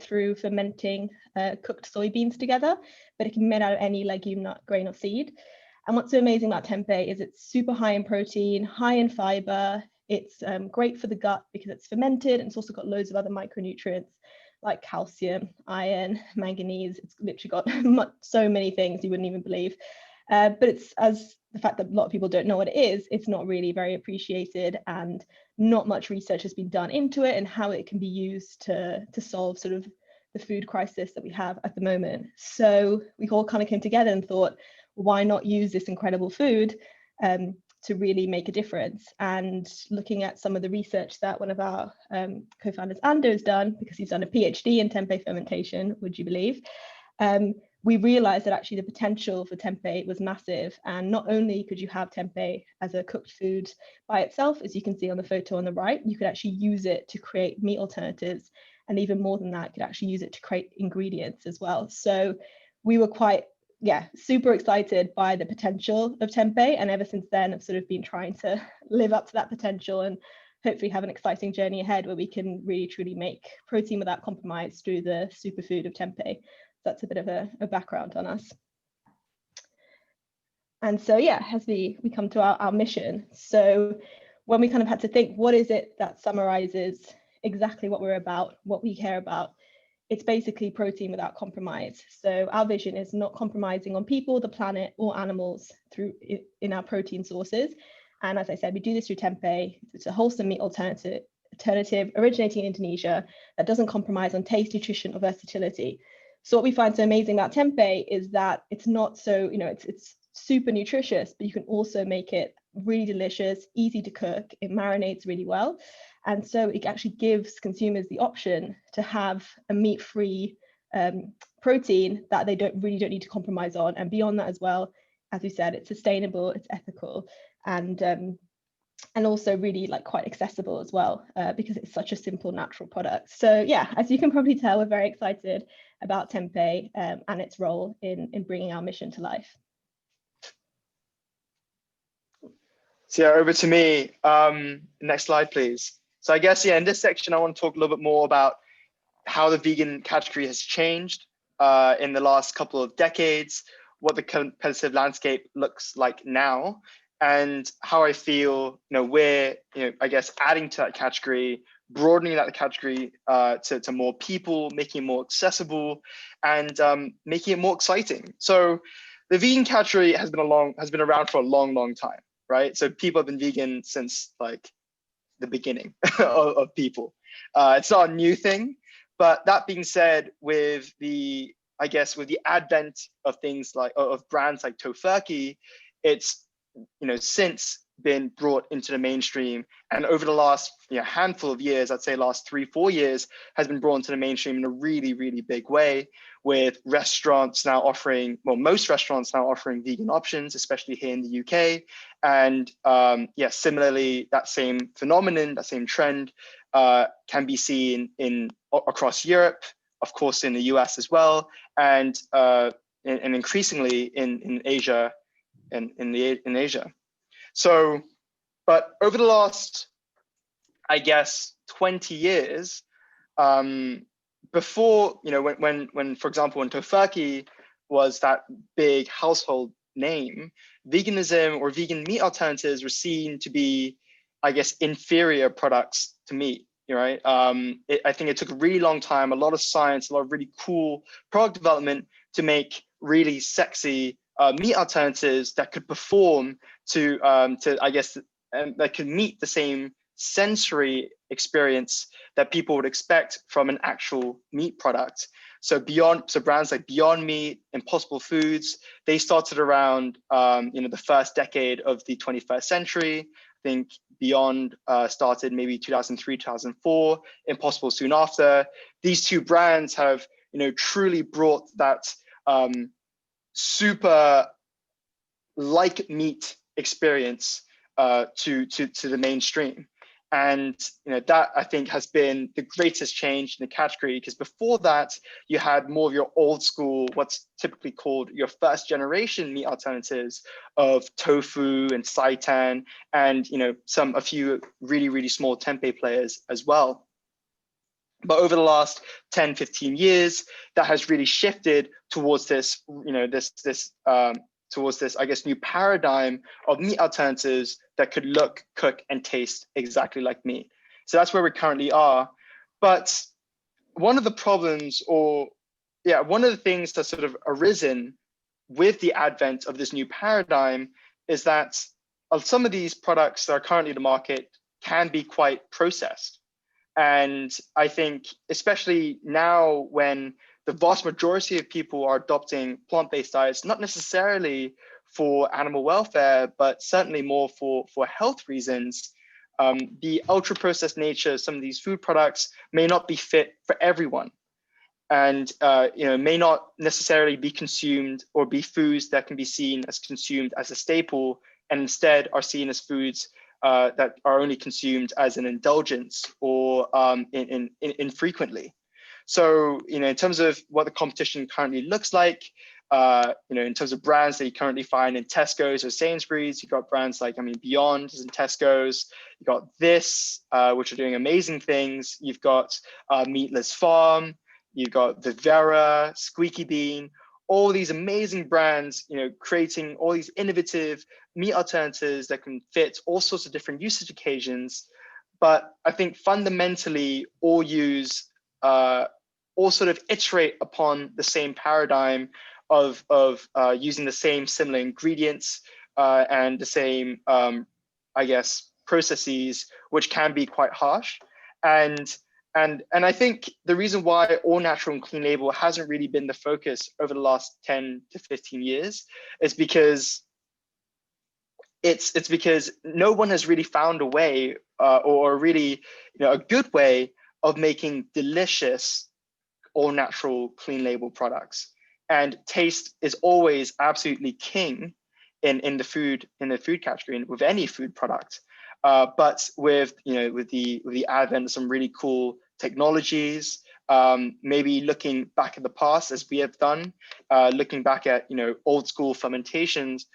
through fermenting cooked soybeans together, but it can be made out of any legume, nut, grain, or seed. And what's so amazing about tempeh is it's super high in protein, high in fiber. It's great for the gut because it's fermented, and it's also got loads of other micronutrients like calcium, iron, manganese. It's literally got so many things you wouldn't even believe. But it's, as the fact that a lot of people don't know what it is, it's not really very appreciated, and not much research has been done into it and how it can be used to solve sort of the food crisis that we have at the moment. So we all kind of came together and thought, why not use this incredible food to really make a difference? And looking at some of the research that one of our co-founders, Ando, has done, because he's done a PhD in tempeh fermentation, would you believe? We realized that actually the potential for tempeh was massive. And not only could you have tempeh as a cooked food by itself, as you can see on the photo on the right, you could actually use it to create meat alternatives. And even more than that, you could actually use it to create ingredients as well. So we were quite, super excited by the potential of tempeh. And ever since then, I've sort of been trying to live up to that potential and hopefully have an exciting journey ahead where we can really truly make protein without compromise through the superfood of tempeh. That's a bit of a background on us. And so, as we come to our mission. So when we kind of had to think, what is it that summarizes exactly what we're about, what we care about? It's basically protein without compromise. So our vision is not compromising on people, the planet, or animals in our protein sources. And as I said, we do this through tempeh. It's a wholesome meat alternative originating in Indonesia that doesn't compromise on taste, nutrition, or versatility. So what we find so amazing about tempeh is that it's not so, it's super nutritious, but you can also make it really delicious, easy to cook. It marinates really well. And so it actually gives consumers the option to have a meat-free protein that they don't need to compromise on. And beyond that as well, as we said, it's sustainable, it's ethical, and also really quite accessible as well, because it's such a simple, natural product. So as you can probably tell, we're very excited about tempeh and its role in bringing our mission to life. So over to me. Next slide, please. So I guess, in this section, I want to talk a little bit more about how the vegan category has changed in the last couple of decades, what the competitive landscape looks like now, and how I feel, we're, I guess, adding to that category, broadening that category to more people, making it more accessible, and making it more exciting. So the vegan category has been around for a long time, right? So people have been vegan since the beginning of people. It's not a new thing, but that being said, with the advent of things of brands like Tofurky, it's since been brought into the mainstream, and over the last handful of years, I'd say last 3-4 years, has been brought into the mainstream in a really big way, with restaurants now offering, most restaurants now offering vegan options, especially here in the UK. And similarly, that same phenomenon, that same trend can be seen across Europe, of course in the US as well, and increasingly in Asia, in Asia. So, but over the last, I guess, 20 years, before, when for example, when Tofurky was that big household name, veganism or vegan meat alternatives were seen to be, I guess, inferior products to meat, right? I think it took a really long time, a lot of science, a lot of really cool product development to make really sexy meat alternatives that could perform to I guess, that could meet the same sensory experience that people would expect from an actual meat product. So brands like Beyond Meat, Impossible Foods, they started around the first decade of the 21st century. I think Beyond started maybe 2003, 2004, Impossible soon after. These two brands have truly brought that super like meat experience to the mainstream. And that, I think, has been the greatest change in the category, because before that you had more of your old school, what's typically called your first generation meat alternatives of tofu and seitan, and a few really small tempeh players as well. But over the last 10, 15 years, that has really shifted towards this, towards this, I guess, new paradigm of meat alternatives that could look, cook, and taste exactly like meat. So that's where we currently are. But one of the problems, one of the things that's sort of arisen with the advent of this new paradigm is that some of these products that are currently in the market can be quite processed. And I think, especially now when the vast majority of people are adopting plant-based diets, not necessarily for animal welfare, but certainly more for health reasons, the ultra-processed nature of some of these food products may not be fit for everyone, and may not necessarily be consumed or be foods that can be seen as consumed as a staple, and instead are seen as foods that are only consumed as an indulgence or infrequently. So, in terms of what the competition currently looks like, in terms of brands that you currently find in Tesco's or Sainsbury's, you've got brands like, Beyond is in Tesco's. You've got This, which are doing amazing things. You've got Meatless Farm. You've got Vivera, Squeaky Bean, all these amazing brands, creating all these innovative meat alternatives that can fit all sorts of different usage occasions. But I think fundamentally all sort of iterate upon the same paradigm of using the same similar ingredients and the same, I guess, processes, which can be quite harsh. And I think the reason why all natural and clean label hasn't really been the focus over the last 10 to 15 years is because it's because no one has really found a way or really a good way of making delicious all natural clean label products. And taste is always absolutely king in the food category and with any food product. But with the advent of some really cool technologies, maybe looking back at the past as we have done, looking back at old school fermentations,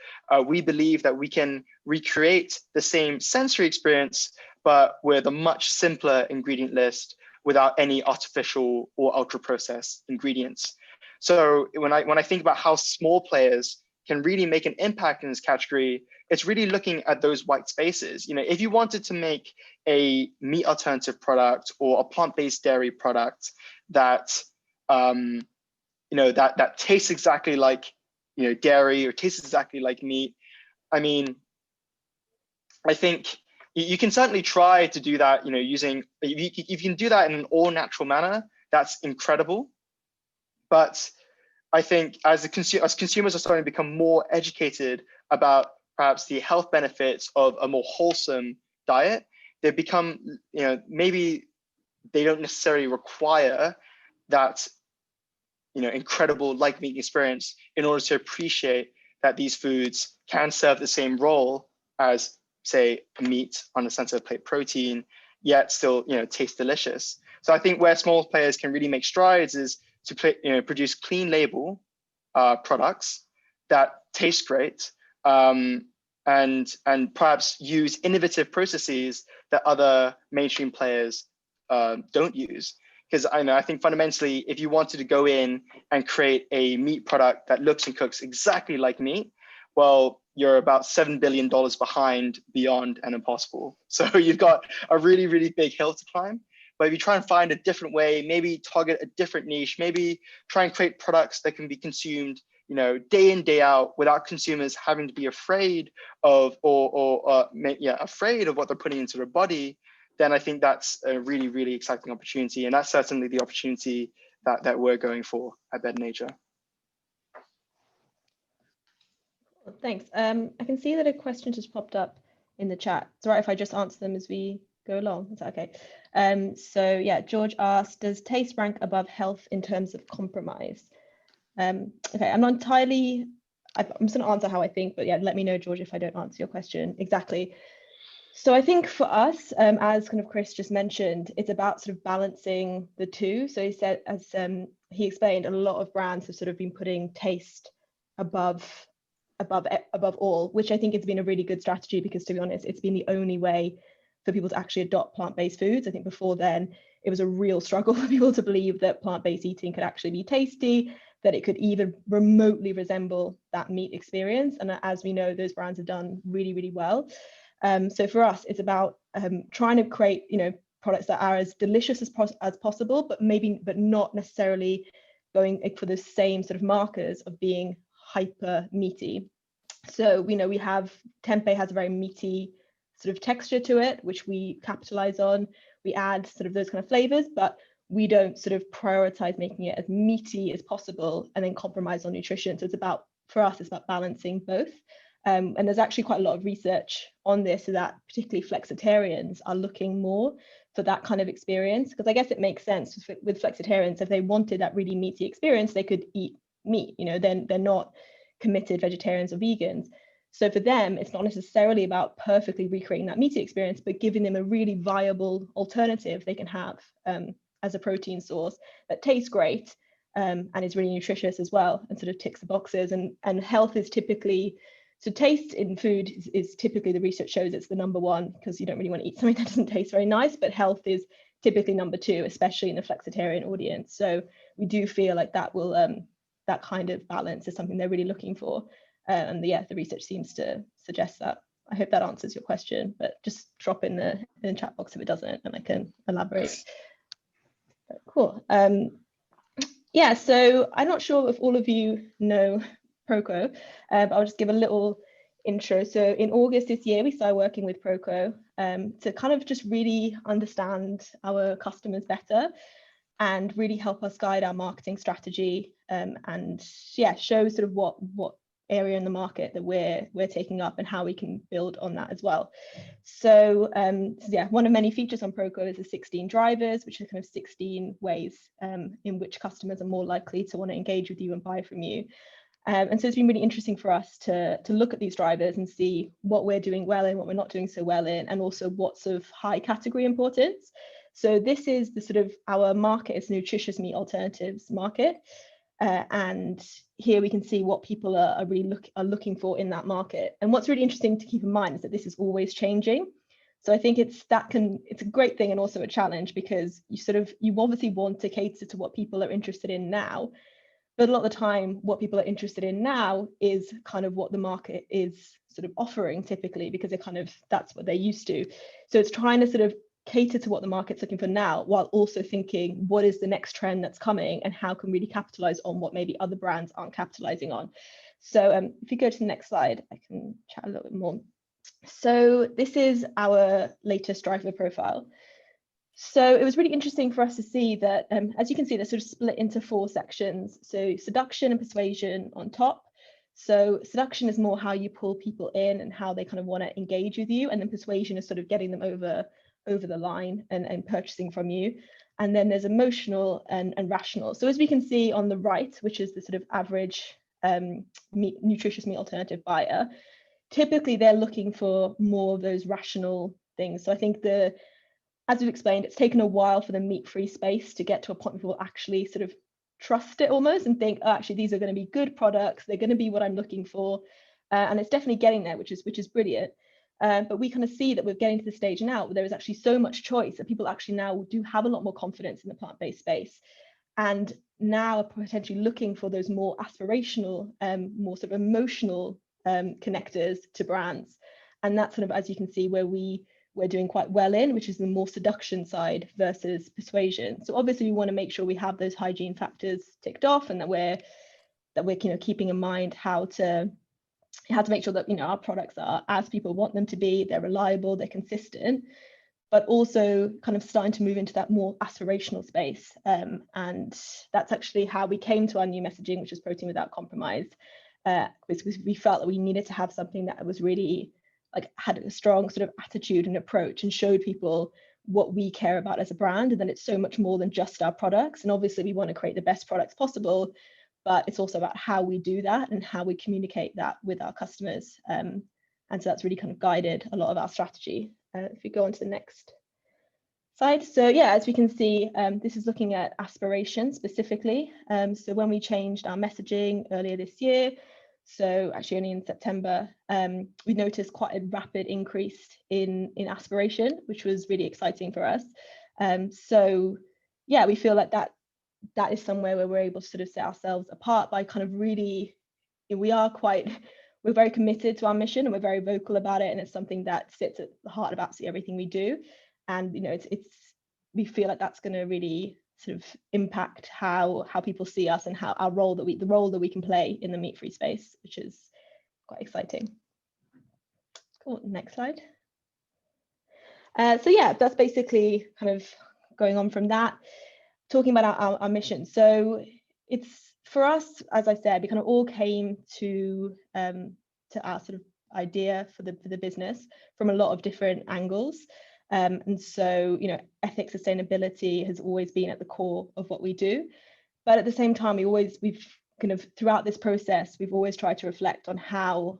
we believe that we can recreate the same sensory experience, but with a much simpler ingredient list without any artificial or ultra processed ingredients. So when I think about how small players can really make an impact in this category, it's really looking at those white spaces. If you wanted to make a meat alternative product or a plant-based dairy product that that tastes exactly like dairy or tastes exactly like meat, I think you can certainly try to do that. Using if you can do that in an all-natural manner, that's incredible. But I think as consumers are starting to become more educated about perhaps the health benefits of a more wholesome diet, they become, maybe they don't necessarily require that, incredible like-meat experience in order to appreciate that these foods can serve the same role as, say, meat on a center plate protein, yet still, taste delicious. So I think where small players can really make strides is to produce clean label products that taste great, and perhaps use innovative processes that other mainstream players don't use. Because I think fundamentally, if you wanted to go in and create a meat product that looks and cooks exactly like meat, well, you're about $7 billion behind Beyond and Impossible. So you've got a really, really big hill to climb. But if you try and find a different way, maybe target a different niche, maybe try and create products that can be consumed, day in, day out, without consumers having to be afraid of afraid of what they're putting into their body, then I think that's a really, really exciting opportunity. And that's certainly the opportunity that we're going for at Bed Nature. Thanks. I can see that a question just popped up in the chat. It's all right if I just answer them as we go along. Is that okay? So yeah, George asked, does taste rank above health in terms of compromise? Okay, I'm just going to answer how I think, but yeah, let me know, George, if I don't answer your question exactly. So I think for us, as kind of Chris just mentioned, it's about sort of balancing the two. So he said, as he explained, a lot of brands have sort of been putting taste above all, which I think has been a really good strategy, because to be honest, it's been the only way for people to actually adopt plant-based foods. I think before then, it was a real struggle for people to believe that plant-based eating could actually be tasty, that it could even remotely resemble that meat experience. And as we know, those brands have done really, really well. So for us, it's about trying to create, products that are as delicious as possible, but not necessarily going for the same sort of markers of being hyper meaty. So we have tempeh has a very meaty sort of texture to it, which we capitalize on. We add sort of those kind of flavors, but we don't sort of prioritize making it as meaty as possible and then compromise on nutrition. So for us, it's about balancing both. And there's actually quite a lot of research on this, so that particularly flexitarians are looking more for that kind of experience, because I guess it makes sense with flexitarians. If they wanted that really meaty experience, they could eat meat. Then they're not committed vegetarians or vegans. So for them, it's not necessarily about perfectly recreating that meaty experience, but giving them a really viable alternative they can have as a protein source that tastes great and is really nutritious as well, and sort of ticks the boxes. And health is typically, so taste in food is typically, the research shows it's the number one, because you don't really want to eat something that doesn't taste very nice, but health is typically number two, especially in the flexitarian audience. So we do feel like that will that kind of balance is something they're really looking for. And the research seems to suggest that. I hope that answers your question, but just drop in the chat box if it doesn't, and I can elaborate. Cool. So I'm not sure if all of you know Proco, but I'll just give a little intro. So in August this year, we started working with Proco to kind of just really understand our customers better and really help us guide our marketing strategy, and show sort of what area in the market that we're taking up and how we can build on that as well. So one of many features on Proco is the 16 drivers, which are kind of 16 ways in which customers are more likely to want to engage with you and buy from you. And so it's been really interesting for us to look at these drivers and see what we're doing well in, what we're not doing so well in, and also what's of high category importance. So this is the sort of, our market is nutritious meat alternatives market. And here we can see what people are really looking for in that market. And what's really interesting to keep in mind is that this is always changing. So I think it's a great thing and also a challenge, because you obviously want to cater to what people are interested in now. But a lot of the time, what people are interested in now is kind of what the market is sort of offering typically, because that's what they're used to. So it's trying to sort of cater to what the market's looking for now, while also thinking what is the next trend that's coming and how can we really capitalize on what maybe other brands aren't capitalizing on. So if you go to the next slide, I can chat a little bit more. So this is our latest driver profile. So it was really interesting for us to see that, as you can see, they're sort of split into 4 sections. So seduction and persuasion on top. So seduction is more how you pull people in and how they kind of want to engage with you. And then persuasion is sort of getting them over the line and purchasing from you. And then there's emotional and rational. So as we can see on the right, which is the sort of average nutritious meat alternative buyer, typically they're looking for more of those rational things. So I think as we've explained, it's taken a while for the meat-free space to get to a point where people actually sort of trust it almost and think, oh, actually, these are going to be good products. They're going to be what I'm looking for. And it's definitely getting there, which is brilliant. But we kind of see that we're getting to the stage now where there is actually so much choice that people actually now do have a lot more confidence in the plant-based space, and now are potentially looking for those more aspirational, more sort of emotional connectors to brands. And that's sort of, as you can see, where we're doing quite well in, which is the more seduction side versus persuasion. So obviously we want to make sure we have those hygiene factors ticked off, and that we're keeping in mind how to make sure that our products are as people want them to be, they're reliable, they're consistent, but also kind of starting to move into that more aspirational space. And that's actually how we came to our new messaging, which is protein without compromise, because we felt that we needed to have something that was really had a strong sort of attitude and approach, and showed people what we care about as a brand, and then it's so much more than just our products. And obviously we want to create the best products possible, but it's also about how we do that and how we communicate that with our customers. And so that's really kind of guided a lot of our strategy. If you go on to the next slide. So as we can see, this is looking at aspiration specifically. So when we changed our messaging earlier this year, so actually only in September, we noticed quite a rapid increase in aspiration, which was really exciting for us. So yeah, we feel like that is somewhere where we're able to sort of set ourselves apart by kind of really, we're very committed to our mission, and we're very vocal about it, and it's something that sits at the heart of absolutely everything we do. And we feel like that's going to really sort of impact how people see us and how the role that we can play in the meat-free space, which is quite exciting. Cool, next slide. So yeah, that's basically kind of going on from that, talking about our mission. So it's, for us, as I said, we kind of all came to our sort of idea for the business from a lot of different angles. And so, ethics, sustainability has always been at the core of what we do. But at the same time, we've kind of, throughout this process, we've always tried to reflect on how,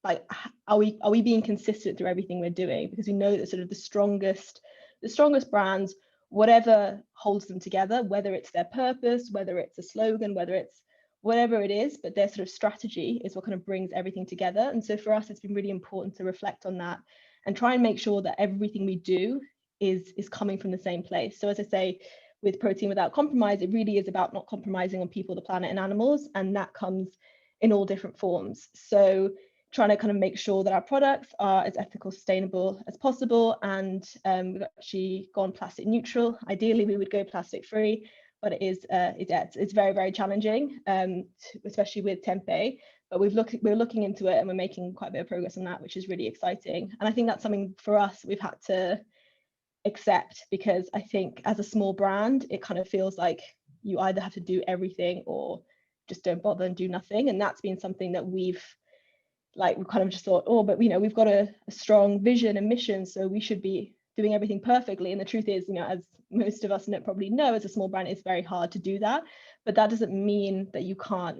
like, are we being consistent through everything we're doing? Because we know that sort of the strongest brands, whatever holds them together, whether it's their purpose, whether it's a slogan, whether it's whatever it is, but their sort of strategy is what kind of brings everything together. And so for us, it's been really important to reflect on that and try and make sure that everything we do is coming from the same place. So as I say, with Protein Without Compromise, it really is about not compromising on people, the planet, and animals, and that comes in all different forms. So trying to kind of make sure that our products are as ethical, sustainable as possible, and we've actually gone plastic neutral. Ideally, we would go plastic free, but it's very, very challenging, especially with tempeh. But we're looking into it, and we're making quite a bit of progress on that, which is really exciting. And I think that's something for us we've had to accept, because I think as a small brand, it kind of feels like you either have to do everything or just don't bother and do nothing. And that's been something that we've kind of just thought, oh, but we've got a strong vision and mission, so we should be doing everything perfectly. And the truth is, as most of us probably know, as a small brand, it's very hard to do that. But that doesn't mean that you can't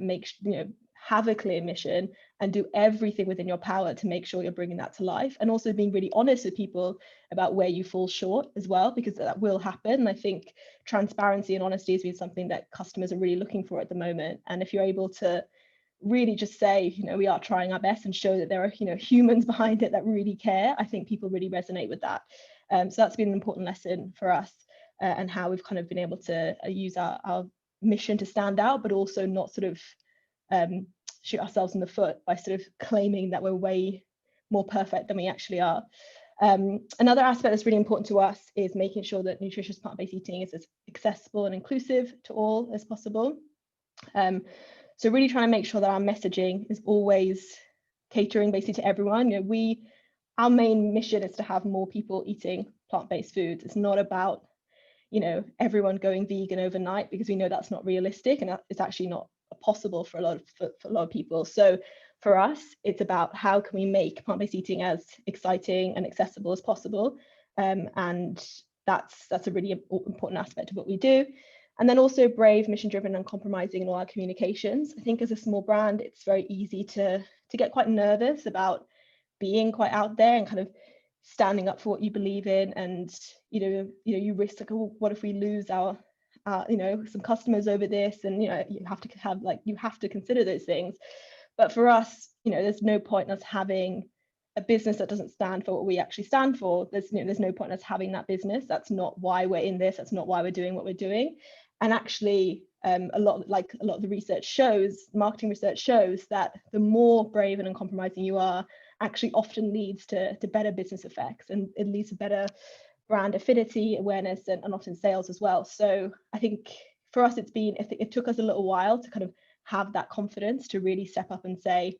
have a clear mission and do everything within your power to make sure you're bringing that to life, and also being really honest with people about where you fall short as well, because that will happen. And I think transparency and honesty has been something that customers are really looking for at the moment. And if you're able to really just say, we are trying our best, and show that there are, humans behind it that really care, I think people really resonate with that. So that's been an important lesson for us, and how we've kind of been able to use our mission to stand out, but also not sort of shoot ourselves in the foot by sort of claiming that we're way more perfect than we actually are. Another aspect that's really important to us is making sure that nutritious plant-based eating is as accessible and inclusive to all as possible. So really trying to make sure that our messaging is always catering basically to everyone. Our main mission is to have more people eating plant-based foods. It's not about, everyone going vegan overnight, because we know that's not realistic, and it's actually not possible for a lot of people. So for us, it's about how can we make plant-based eating as exciting and accessible as possible, and that's a really important aspect of what we do. And then also brave, mission-driven, and compromising in all our communications. I think as a small brand, it's very easy to get quite nervous about being quite out there and kind of standing up for what you believe in. And you risk like, oh, what if we lose our some customers over this? And you have to consider those things. But for us, there's no point in us having a business that doesn't stand for what we actually stand for. There's no point in us having that business. That's not why we're in this. That's not why we're doing what we're doing. And actually, a lot of the research shows, marketing research shows, that the more brave and uncompromising you are, actually often leads to better business effects, and it leads to better brand affinity, awareness, and often sales as well. So I think for us, it took us a little while to kind of have that confidence to really step up and say,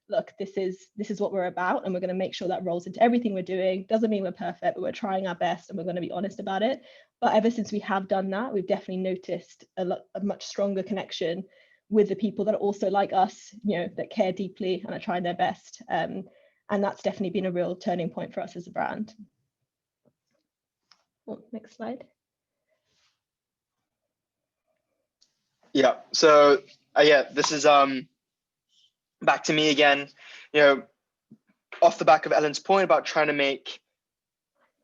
look, this is what we're about, and we're going to make sure that rolls into everything we're doing. Doesn't mean we're perfect, but we're trying our best, and we're going to be honest about it. But ever since we have done that, we've definitely noticed a much stronger connection with the people that are also like us, that care deeply and are trying their best. And that's definitely been a real turning point for us as a brand. Oh, next slide. Yeah. So this is back to me again. Off the back of Elin's point about trying to make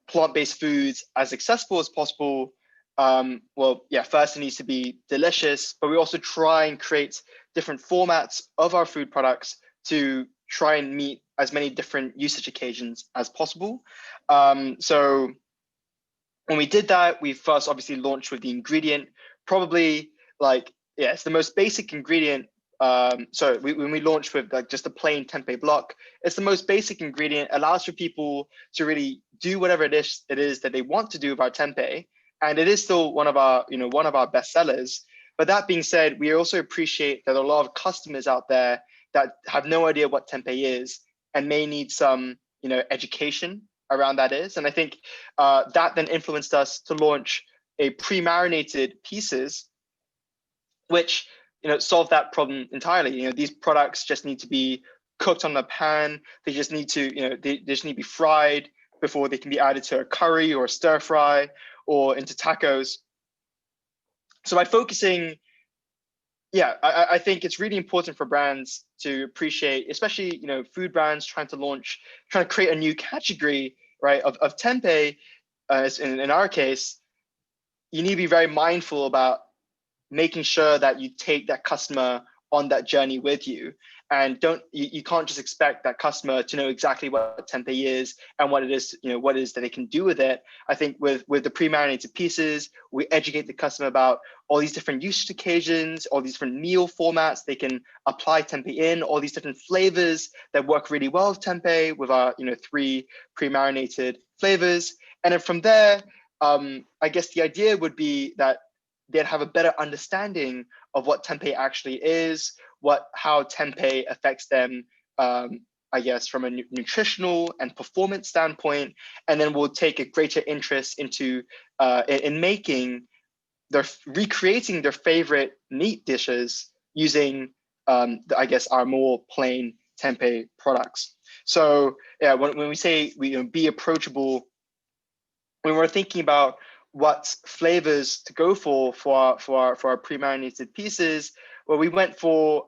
plant-based foods as accessible as possible. First it needs to be delicious, but we also try and create different formats of our food products to try and meet as many different usage occasions as possible. So when we did that, we first obviously launched with the ingredient, probably like, yeah, it's the most basic ingredient. When we launched with like just a plain tempeh block, it's the most basic ingredient, allows for people to really do whatever it is that they want to do with our tempeh. And it is still one of our best sellers. But that being said, we also appreciate that a lot of customers out there that have no idea what tempeh is and may need some, education around that is. And I think that then influenced us to launch a pre-marinated pieces, which solve that problem entirely. These products just need to be cooked on the pan. They just need to, they just need to be fried before they can be added to a curry or a stir fry or into tacos. So by focusing, I think it's really important for brands to appreciate, especially food brands trying to create a new category, right, of tempeh. In our case, you need to be very mindful about making sure that you take that customer on that journey with you, and you can't just expect that customer to know exactly what tempeh is and what it is, what it is that they can do with it. I think with the pre-marinated pieces, we educate the customer about all these different usage occasions, all these different meal formats they can apply tempeh in, all these different flavors that work really well with tempeh with our 3 pre-marinated flavors. And then from there, I guess the idea would be that they'd have a better understanding of what tempeh actually is, how tempeh affects them, I guess, from a nutritional and performance standpoint, and then we'll take a greater interest into in recreating their favorite meat dishes using, I guess, our more plain tempeh products. So yeah, when we say be approachable, when we're thinking about what flavors to go for our pre-marinated pieces, well, we went for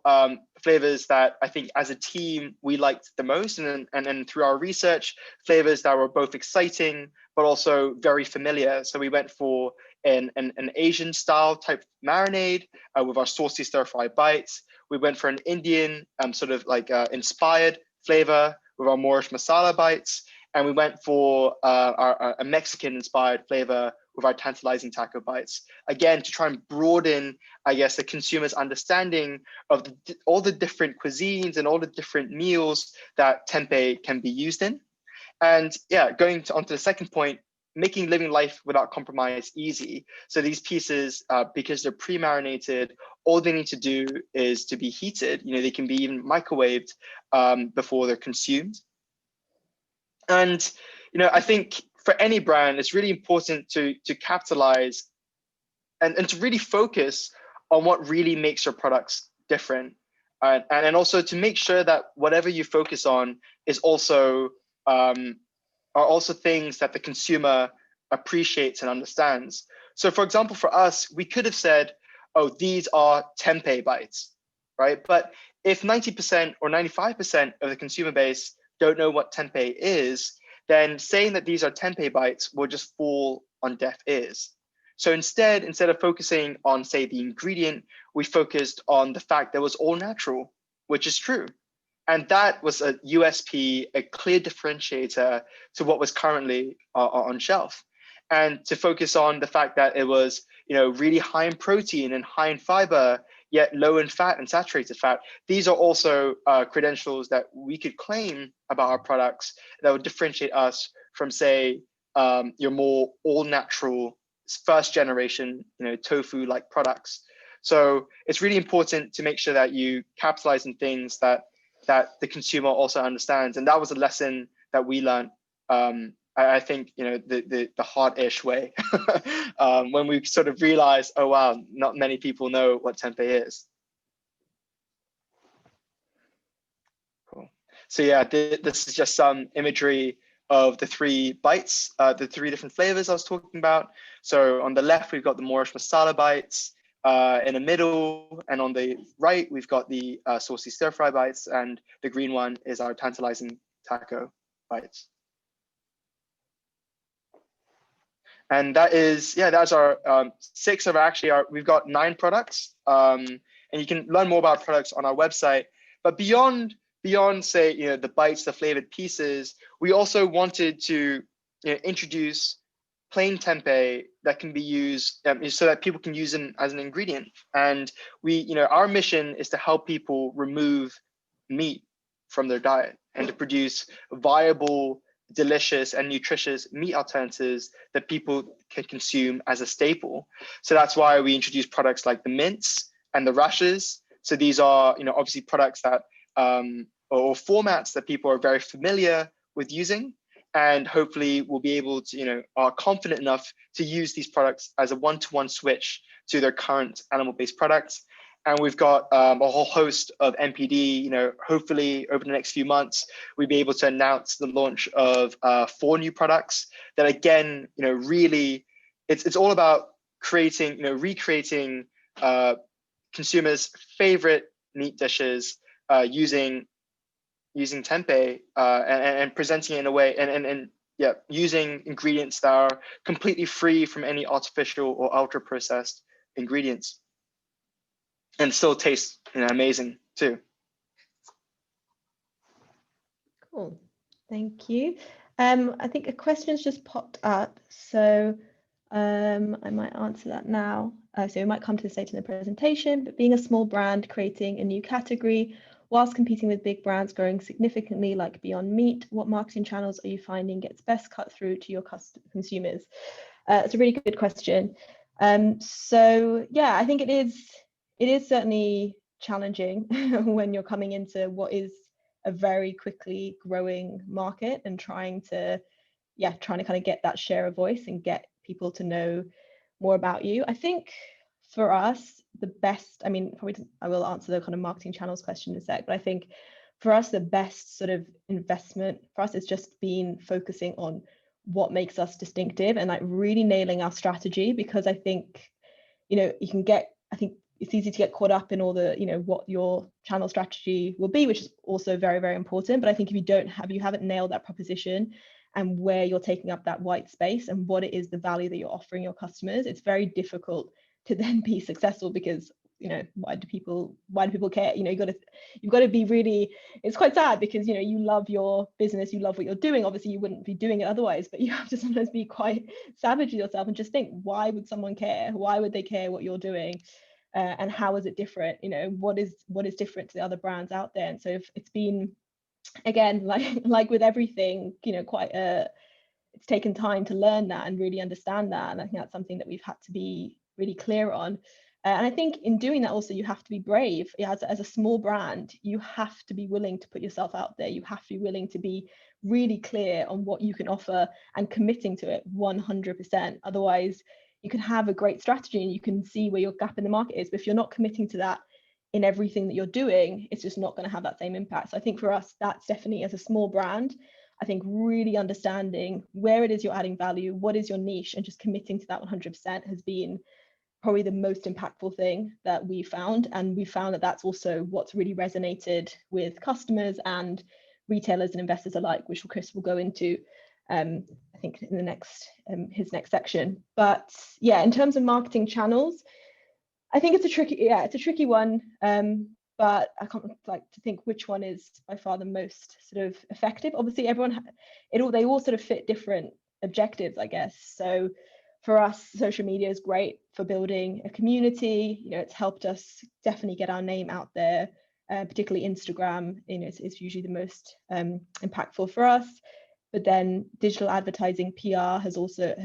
flavors that I think as a team we liked the most, and then through our research, flavors that were both exciting but also very familiar. So we went for an Asian style type marinade with our saucy stir fry bites. We went for an Indian sort of like inspired flavor with our Moorish masala bites. And we went for a Mexican inspired flavor with our tantalizing taco bites. Again, to try and broaden, I guess, the consumer's understanding of all the different cuisines and all the different meals that tempeh can be used in. And yeah, onto the second point, making living life without compromise easy. So these pieces, because they're pre-marinated, all they need to do is to be heated. They can be even microwaved before they're consumed. And I think for any brand, it's really important to capitalize and to really focus on what really makes your products different, and also to make sure that whatever you focus on is also are also things that the consumer appreciates and understands. So, for example, for us, we could have said, "Oh, these are tempeh bites," right? But if 90% or 95% of the consumer base don't know what tempeh is, then saying that these are tempeh bites will just fall on deaf ears. So instead of focusing on, say, the ingredient, we focused on the fact that it was all natural, which is true. And that was a USP, a clear differentiator to what was currently on shelf. And to focus on the fact that it was, really high in protein and high in fiber, yet low in fat and saturated fat. These are also credentials that we could claim about our products that would differentiate us from, say, your more all-natural first generation, tofu-like products. So it's really important to make sure that you capitalize on things that the consumer also understands. And that was a lesson that we learned. I think the hard-ish way when we sort of realized, oh wow, not many people know what tempeh is. Cool. So yeah, this is just some imagery of the 3 bites, the 3 different flavors I was talking about. So on the left, we've got the Moorish masala bites. In the middle and on the right, we've got the saucy stir fry bites, and the green one is our tantalizing taco bites. And that's our 6 of we've got 9 products, and you can learn more about products on our website. But beyond say, the bites, the flavored pieces, we also wanted to introduce plain tempeh that can be used so that people can use them as an ingredient. And our mission is to help people remove meat from their diet and to produce viable, delicious, and nutritious meat alternatives that people can consume as a staple. So that's why we introduce products like the mince and the rashes. So these are, obviously products that or formats that people are very familiar with using, and hopefully will be able to, are confident enough to use these products as a one-to-one switch to their current animal-based products. And we've got a whole host of NPD, hopefully over the next few months, we'll be able to announce the launch of 4 new products that, again, really, it's all about recreating consumers' favorite meat dishes using tempeh and presenting it in a way and using ingredients that are completely free from any artificial or ultra processed ingredients, and still tastes amazing too. Cool, thank you. I think a question's just popped up, so I might answer that now. So we might come to this later in the presentation, but being a small brand creating a new category whilst competing with big brands growing significantly like Beyond Meat, what marketing channels are you finding gets best cut through to your consumers? It's a really good question. So yeah, I think it is certainly challenging when you're coming into what is a very quickly growing market and trying to kind of get that share of voice and get people to know more about you. I think for us, the best, probably I will answer the kind of marketing channels question in a sec, but I think for us, the best sort of investment for us is just been focusing on what makes us distinctive and like really nailing our strategy, because I think, I think it's easy to get caught up in all the, what your channel strategy will be, which is also very, very important. But I think if you haven't nailed that proposition and where you're taking up that white space and what it is, the value that you're offering your customers, it's very difficult to then be successful, because why do people care? You've got to be really, it's quite sad because you love your business, you love what you're doing, obviously you wouldn't be doing it otherwise, but you have to sometimes be quite savage with yourself and just think, why would someone care? Why would they care what you're doing? And how is it different? What is different to the other brands out there? And so if it's been, again, like with everything, it's taken time to learn that and really understand that. And I think that's something that we've had to be really clear on. And I think in doing that also, you have to be brave. As a small brand, you have to be willing to put yourself out there. You have to be willing to be really clear on what you can offer and committing to it 100%. Otherwise, you can have a great strategy and you can see where your gap in the market is. But if you're not committing to that in everything that you're doing, it's just not going to have that same impact. So I think for us, that's definitely, as a small brand, I think really understanding where it is you're adding value, what is your niche, and just committing to that 100% has been probably the most impactful thing that we found. And we found that that's also what's really resonated with customers and retailers and investors alike, which Chris will go into, I think, in the next his next section. But yeah, in terms of marketing channels, I think it's a tricky one. But I can't to think which one is by far the most sort of effective. Obviously, they all sort of fit different objectives, I guess. So for us, social media is great for building a community. It's helped us definitely get our name out there, particularly Instagram. It's usually the most impactful for us. But then digital advertising, PR has also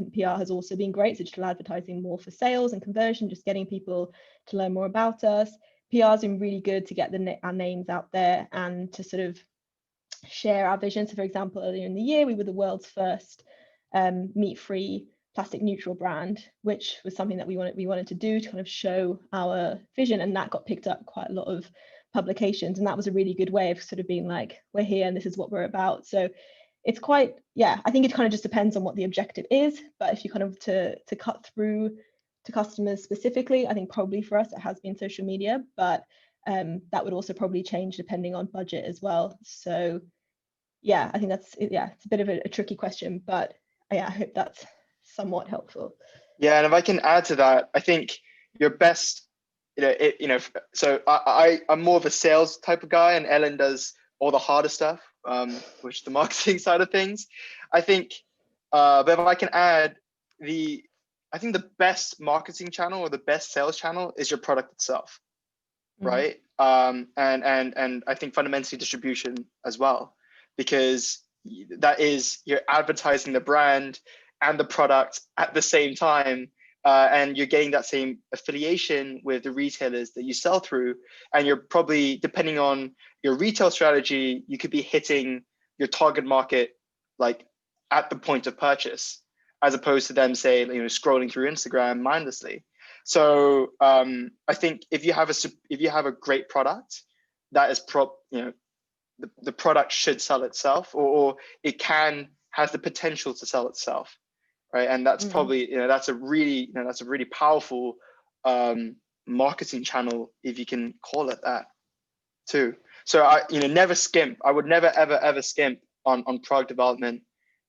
been great. So digital advertising more for sales and conversion, just getting people to learn more about us. PR has been really good to get our names out there and to sort of share our vision. So for example, earlier in the year, we were the world's first meat-free, plastic neutral brand, which was something that we wanted to do to kind of show our vision, and that got picked up quite a lot of publications. And that was a really good way of sort of being like, we're here and this is what we're about. So it's quite, I think it kind of just depends on what the objective is. But if you kind of to cut through to customers specifically, I think probably for us it has been social media, but that would also probably change depending on budget as well. So yeah, I think it's a bit of a tricky question, but I hope that's somewhat helpful. Yeah, and if I can add to that, I think your best, so I'm more of a sales type of guy, and Elin does all the harder stuff, which is the marketing side of things. I think, but if I can add, I think the best marketing channel or the best sales channel is your product itself, right? And I think fundamentally distribution as well, because that is, you're advertising the brand and the product at the same time, and you're getting that same affiliation with the retailers that you sell through. And you're probably, depending on your retail strategy, you could be hitting your target market like at the point of purchase, as opposed to them, say, scrolling through Instagram mindlessly. So I think if you have a great product, that is the product should sell itself, or it has the potential to sell itself, right? And that's probably that's a really powerful marketing channel, if you can call it that, too. So I never skimp. I would never ever skimp on product development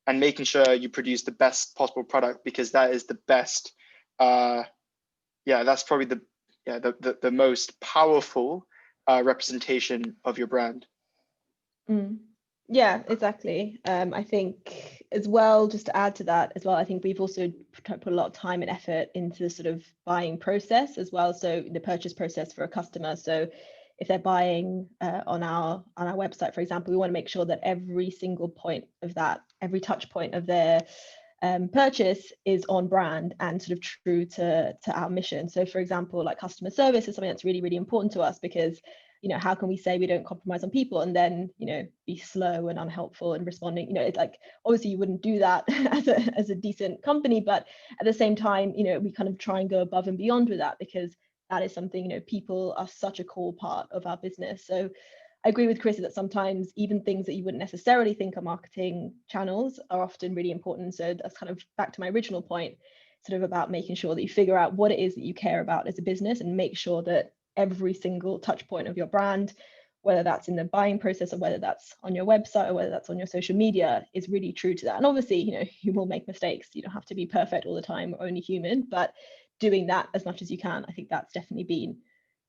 and making sure you produce the best possible product, because that is the best. That's probably the most powerful representation of your brand. Yeah, exactly. I think as well, just to add to that as well, I think we've also put a lot of time and effort into the sort of buying process as well. So the purchase process for a customer. So if they're buying on our website, for example, we want to make sure that every single point of that, every touch point of their purchase is on brand and sort of true to our mission. So for example, like customer service is something that's really, really important to us, because how can we say we don't compromise on people and then be slow and unhelpful and responding? It's like, obviously you wouldn't do that as a decent company, but at the same time, we kind of try and go above and beyond with that, because that is something, people are such a core part of our business. So I agree with Chris that sometimes even things that you wouldn't necessarily think are marketing channels are often really important. So that's kind of back to my original point, sort of about making sure that you figure out what it is that you care about as a business, and make sure that every single touch point of your brand, whether that's in the buying process or whether that's on your website or whether that's on your social media, is really true to that. And obviously, you will make mistakes. You don't have to be perfect all the time. We're only human, but doing that as much as you can, I think that's definitely been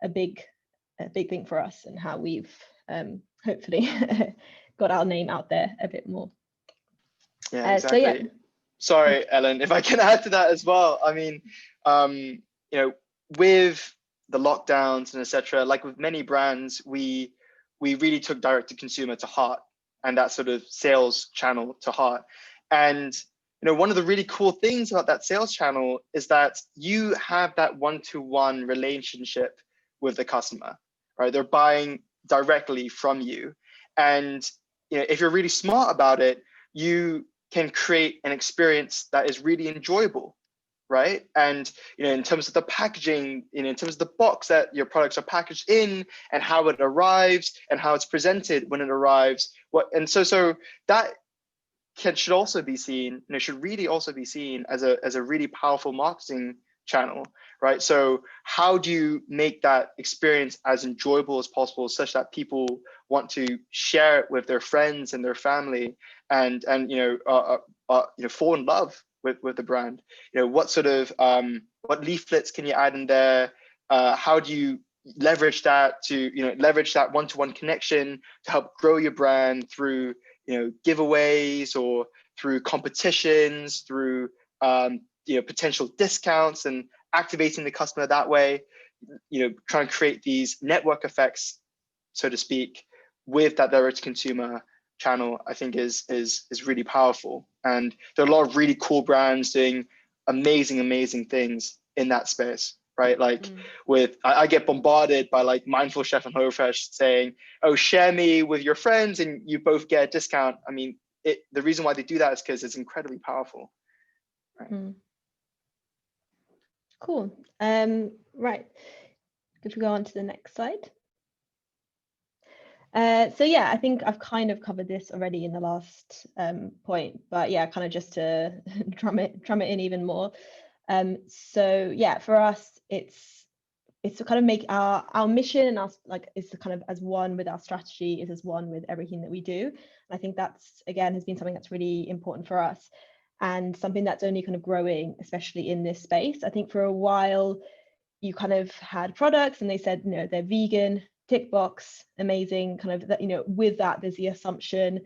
a big thing for us, and how we've hopefully got our name out there a bit more. Yeah, exactly. Sorry, Elin, if I can add to that as well. I mean, with the lockdowns and etc., like with many brands, we really took direct to consumer to heart, and that sort of sales channel to heart. And one of the really cool things about that sales channel is that you have that one-to-one relationship with the customer, right? They're buying directly from you. And if you're really smart about it, you can create an experience that is really enjoyable, right? And in terms of the packaging, in terms of the box that your products are packaged in, and how it arrives and how it's presented when it arrives, so that should also be seen, should really also be seen as a really powerful marketing channel, right? So how do you make that experience as enjoyable as possible, such that people want to share it with their friends and their family, and fall in love with the brand? What sort of what leaflets can you add in there? How do you leverage that to leverage that one-to-one connection to help grow your brand through giveaways, or through competitions, through potential discounts, and activating the customer that way? Try and create these network effects, so to speak, with that direct consumer channel, I think is really powerful. And there are a lot of really cool brands doing amazing things in that space, right? Like I get bombarded by like Mindful Chef and HelloFresh saying, oh, share me with your friends and you both get a discount. I mean, the reason why they do that is because it's incredibly powerful. Right? Cool. Right. Could we go on to the next slide? So yeah, I think I've kind of covered this already in the last point, but yeah, kind of just to drum it in even more. So yeah, for us, it's to kind of make our mission and our is to kind of as one with our strategy, is as one with everything that we do. And I think that's, again, has been something that's really important for us, and something that's only kind of growing, especially in this space. I think for a while you kind of had products and they said, they're vegan, tick box, amazing, kind of that, with that there's the assumption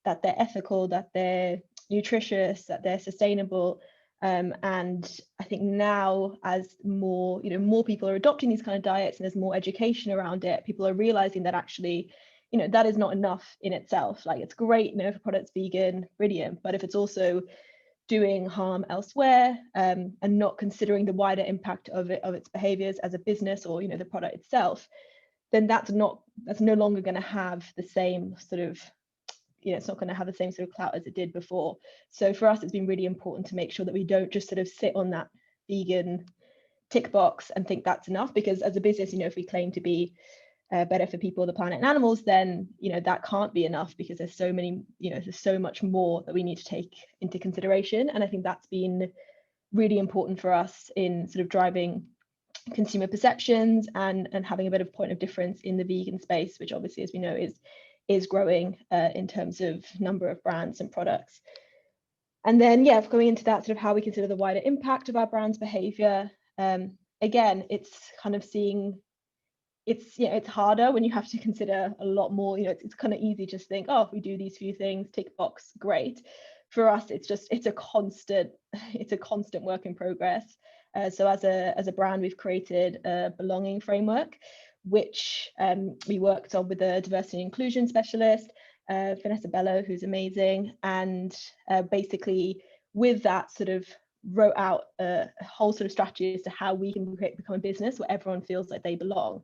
that they're ethical, that they're nutritious, that they're sustainable. And I think now, as more people are adopting these kind of diets and there's more education around it, people are realizing that actually, that is not enough in itself. Like, it's great, if a product's vegan, brilliant, but if it's also doing harm elsewhere, and not considering the wider impact of its behaviors as a business, or the product itself, then that's no longer going to have the same sort of, it's not going to have the same sort of clout as it did before. So for us, it's been really important to make sure that we don't just sort of sit on that vegan tick box and think that's enough, because as a business, if we claim to be better for people, the planet and animals, then that can't be enough, because there's so many, there's so much more that we need to take into consideration. And I think that's been really important for us in sort of driving consumer perceptions and having a bit of point of difference in the vegan space, which obviously, as we know, is growing in terms of number of brands and products. And then, going into that, sort of how we consider the wider impact of our brand's behavior. Again, it's kind of seeing, it's harder when you have to consider a lot more. It's kind of easy to just think, oh, if we do these few things, tick box, great. For us, it's a constant work in progress. So as a brand, we've created a belonging framework, which we worked on with a diversity and inclusion specialist, Vanessa Bello, who's amazing. And basically with that, sort of wrote out a whole sort of strategy as to how we can become a business where everyone feels like they belong.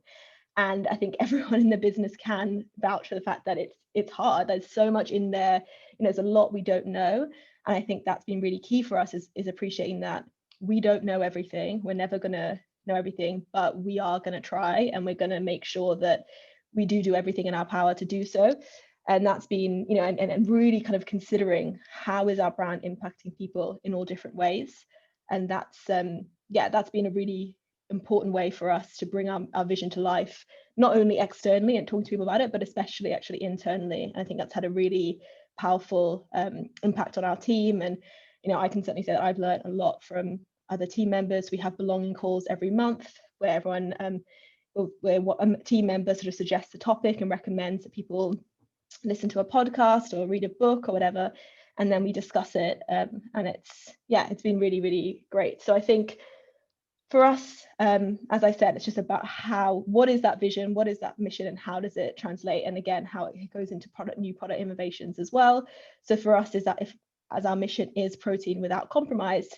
And I think everyone in the business can vouch for the fact that it's hard. There's so much in there, there's a lot we don't know. And I think that's been really key for us, is appreciating that we don't know everything. We're never going to know everything, but we are going to try, and we're going to make sure that we do everything in our power to do so. And that's been, and really kind of considering how is our brand impacting people in all different ways. And that's been a really important way for us to bring our vision to life, not only externally and talking to people about it, but especially actually internally. And I think that's had a really powerful impact on our team. And I can certainly say that I've learned a lot from other team members. We have belonging calls every month where everyone, where a team member sort of suggests a topic and recommends that people listen to a podcast or read a book or whatever, and then we discuss it. And it's been really, really great. So I think for us, as I said, it's just about what is that vision, what is that mission, and how does it translate? And again, how it goes into new product innovations as well. So for us, is that as our mission is protein without compromise,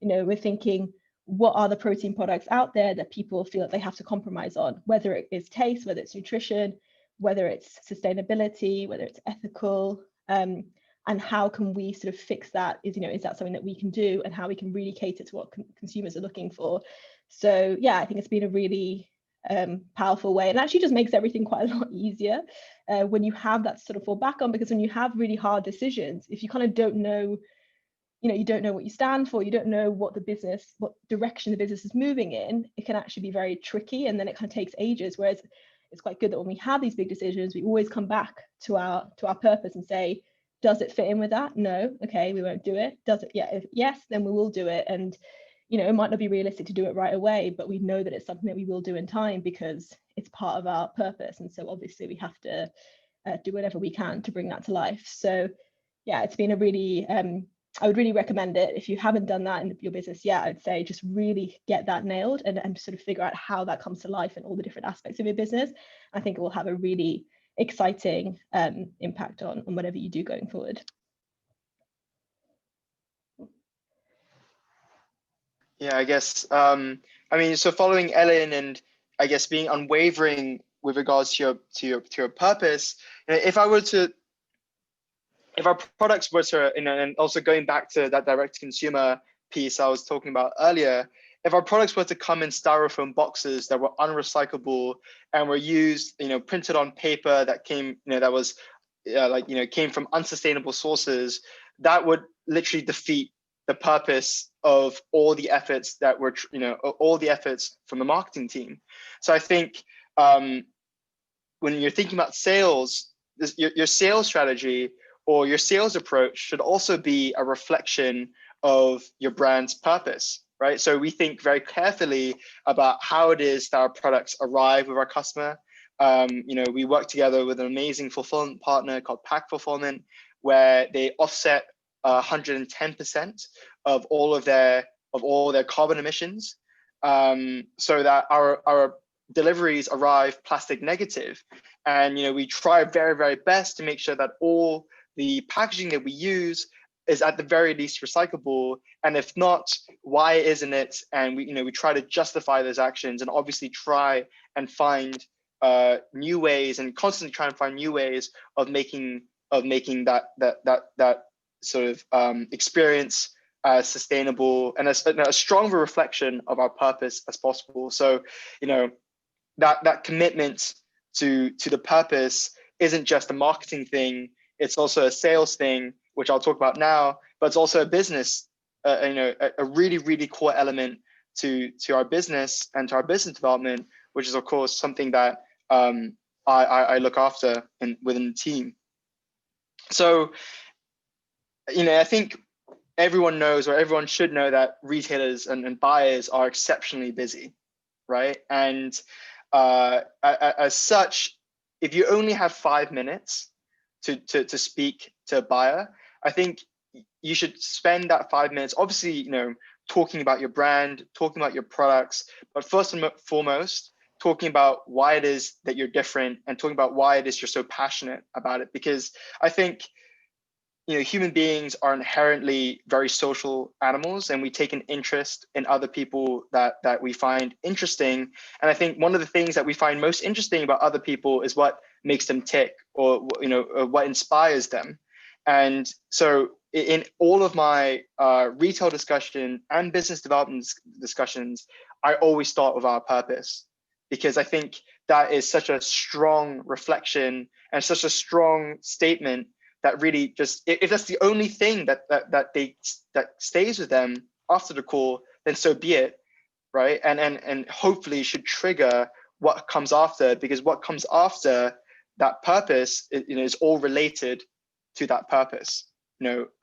we're thinking, what are the protein products out there that people feel that they have to compromise on, whether it is taste, whether it's nutrition, whether it's sustainability, whether it's ethical, and how can we sort of fix that? Is that something that we can do, and how we can really cater to what consumers are looking for? So I think it's been a really powerful way, and actually just makes everything quite a lot easier when you have that sort of fall back on, because when you have really hard decisions, if you kind of don't know, you don't know what you stand for, you don't know what direction the business is moving in, it can actually be very tricky, and then it kind of takes ages. Whereas it's quite good that when we have these big decisions, we always come back to our purpose and say, does it fit in with that? No. Okay, we won't do it. Does it? Yeah. If yes, then we will do it. And it might not be realistic to do it right away, but we know that it's something that we will do in time because it's part of our purpose. And so obviously we have to do whatever we can to bring that to life. So it's been a really, I would really recommend it. If you haven't done that in your business yet, I'd say just really get that nailed and sort of figure out how that comes to life in all the different aspects of your business. I think it will have a really exciting impact on whatever you do going forward. Yeah, I guess, so following Elin and I guess being unwavering with regards to your purpose, if our products were to, and also going back to that direct consumer piece I was talking about earlier, if our products were to come in styrofoam boxes that were unrecyclable and were used, printed on paper that came, that was came from unsustainable sources, that would literally defeat the purpose of all the efforts that were, all the efforts from the marketing team. So I think when you're thinking about sales, your sales strategy or your sales approach should also be a reflection of your brand's purpose, right? So we think very carefully about how it is that our products arrive with our customer. We work together with an amazing fulfillment partner called Pack Fulfillment, where they offset 110% of all their carbon emissions, so that our deliveries arrive plastic negative. And we try our very, very best to make sure that all the packaging that we use is at the very least recyclable, and if not, why isn't it? And we try to justify those actions, and obviously try and find new ways, and constantly try and find new ways of making that sort of experience sustainable and a stronger reflection of our purpose as possible. So that commitment to the purpose isn't just a marketing thing, it's also a sales thing, which I'll talk about now, but it's also a business, a really, really core element to our business and to our business development, which is of course something that I look after within the team. So, I think everyone knows, or everyone should know, that retailers and buyers are exceptionally busy, right? And as such, if you only have 5 minutes to speak to a buyer, I think you should spend that 5 minutes, obviously, talking about your brand, talking about your products, but first and foremost, talking about why it is that you're different, and talking about why it is you're so passionate about it. Because I think human beings are inherently very social animals, and we take an interest in other people that we find interesting. And I think one of the things that we find most interesting about other people is what makes them tick, or what inspires them. And so in all of my retail discussion and business development discussions, I always start with our purpose, because I think that is such a strong reflection and such a strong statement that really just, if that's the only thing that stays with them after the call, then so be it, right? And hopefully should trigger what comes after, because what comes after that purpose is all related to that purpose.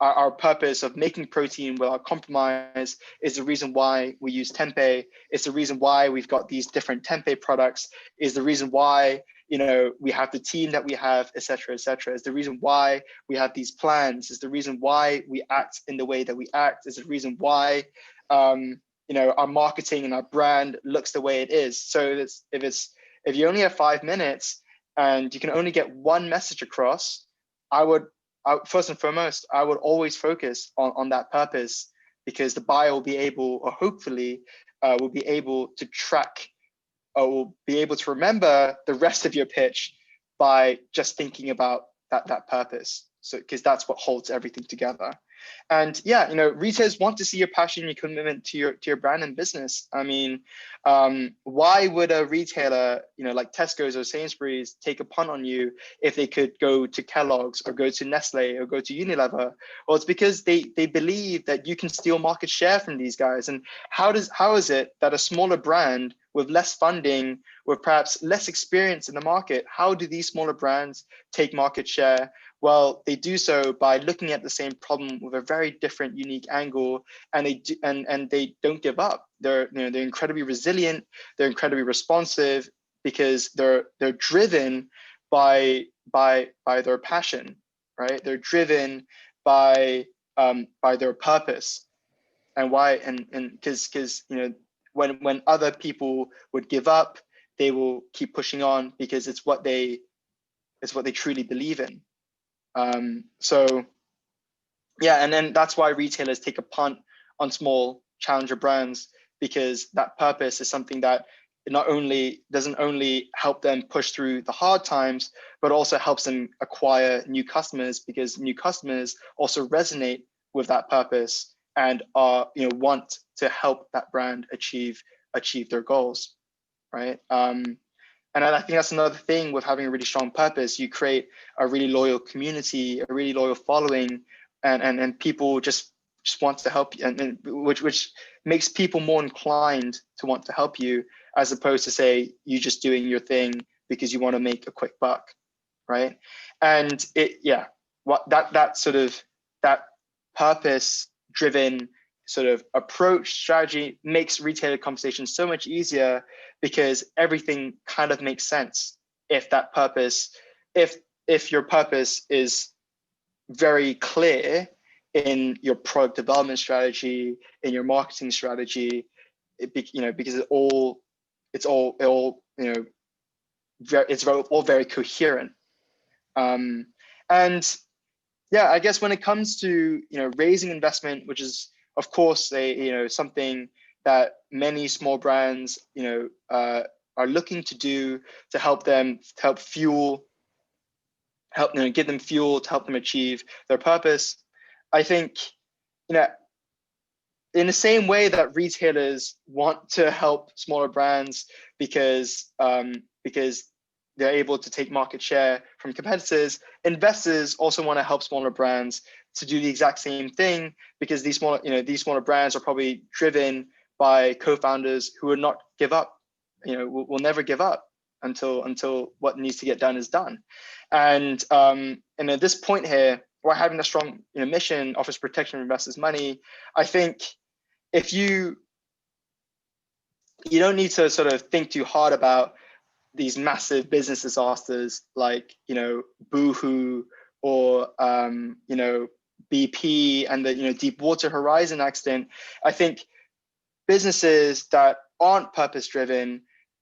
Our purpose of making protein without compromise is the reason why we use tempeh. It's the reason why we've got these different tempeh products. Is the reason why we have the team that we have, etc., etc. Is the reason why we have these plans. Is the reason why we act in the way that we act. Is the reason why our marketing and our brand looks the way it is. So if you only have 5 minutes and you can only get one message across, first and foremost, I would always focus on that purpose, because the buyer will be able, or hopefully will be able to track, or will be able to remember the rest of your pitch by just thinking about that purpose. So, because that's what holds everything together. And yeah, retailers want to see your passion, your commitment to your brand and business. I mean, why would a retailer, like Tesco's or Sainsbury's, take a punt on you if they could go to Kellogg's or go to Nestle or go to Unilever? Well, it's because they believe that you can steal market share from these guys. And how is it that a smaller brand with less funding, with perhaps less experience in the market, how do these smaller brands take market share? Well, they do so by looking at the same problem with a very different, unique angle, and they don't give up. They're incredibly resilient. They're incredibly responsive, because they're driven by their passion, right? They're driven by their purpose, and why, and because when other people would give up, they will keep pushing on, because it's what they truly believe in. So yeah, and then that's why retailers take a punt on small challenger brands, because that purpose is something that doesn't only help them push through the hard times, but also helps them acquire new customers, because new customers also resonate with that purpose and want to help that brand achieve their goals, right? And I think that's another thing with having a really strong purpose. You create a really loyal community, a really loyal following, and people just want to help you, and which makes people more inclined to want to help you, as opposed to, say, you just doing your thing because you want to make a quick buck, right? And that purpose-driven sort of approach, strategy, makes retailer conversations so much easier, because everything kind of makes sense if that purpose, if your purpose is very clear, in your product development strategy, in your marketing strategy, because it's all very coherent. And yeah, I guess when it comes to raising investment, which is of course something that many small brands are looking to do to help give them fuel to help them achieve their purpose. I think in the same way that retailers want to help smaller brands because they're able to take market share from competitors, investors also want to help smaller brands to do the exact same thing, because these smaller brands are probably driven by co-founders who will not give up, will never give up until what needs to get done is done. And at this point here, where having a strong mission offers protection of investors' money, I think if you don't need to sort of think too hard about these massive business disasters like Boohoo or BP and the Deepwater Horizon accident. I think businesses that aren't purpose driven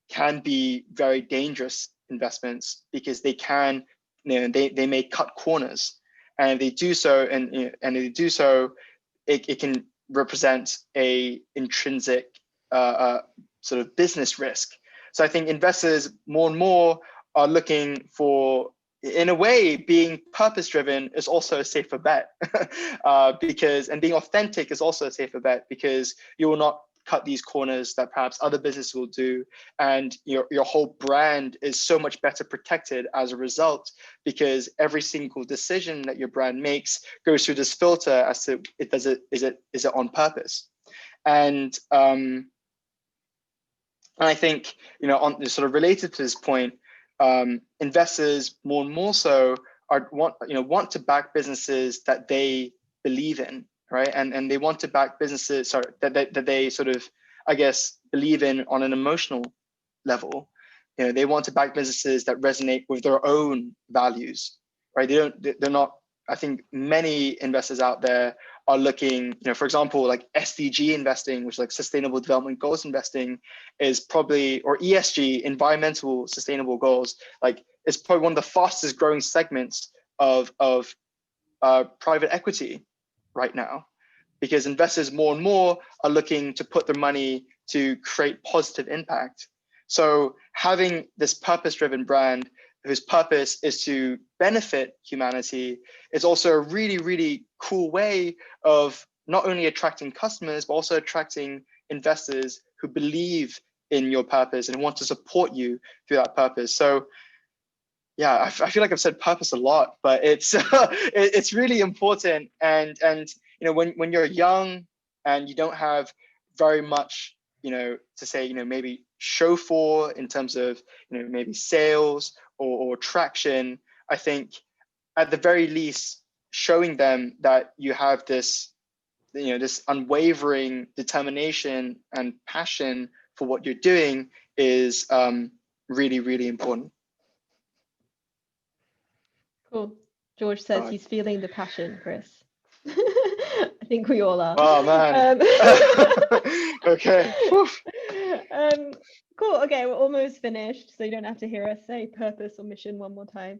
can be very dangerous investments, because they can they may cut corners, and if they do so it can represent a intrinsic sort of business risk. So I think investors more and more are looking for, in a way, being purpose driven is also a safer bet, and being authentic is also a safer bet, because you will not cut these corners that perhaps other businesses will do, and your whole brand is so much better protected as a result, because every single decision that your brand makes goes through this filter as to is it on purpose. And I think on sort of related to this point, investors more and more so want to back businesses that they believe in, right? And they want to back businesses that they sort of, I guess, believe in on an emotional level. They want to back businesses that resonate with their own values, right? They're not. I think many investors out there are looking, for example, like SDG investing, which is like Sustainable Development Goals investing, is probably, or ESG, environmental sustainable goals, like it's probably one of the fastest growing segments of private equity right now, because investors more and more are looking to put their money to create positive impact. So having this purpose-driven brand whose purpose is to benefit humanity is also a really, really cool way of not only attracting customers, but also attracting investors who believe in your purpose and want to support you through that purpose. So yeah, I feel like I've said purpose a lot, but it's it's really important. And when you're young and you don't have very much to say maybe show for in terms of maybe sales or traction, I think at the very least showing them that you have this this unwavering determination and passion for what you're doing is really, really important. Cool. George says he's feeling the passion, Chris. I think we all are. Oh man. Okay. Cool. Okay, we're almost finished, so you don't have to hear us say purpose or mission one more time.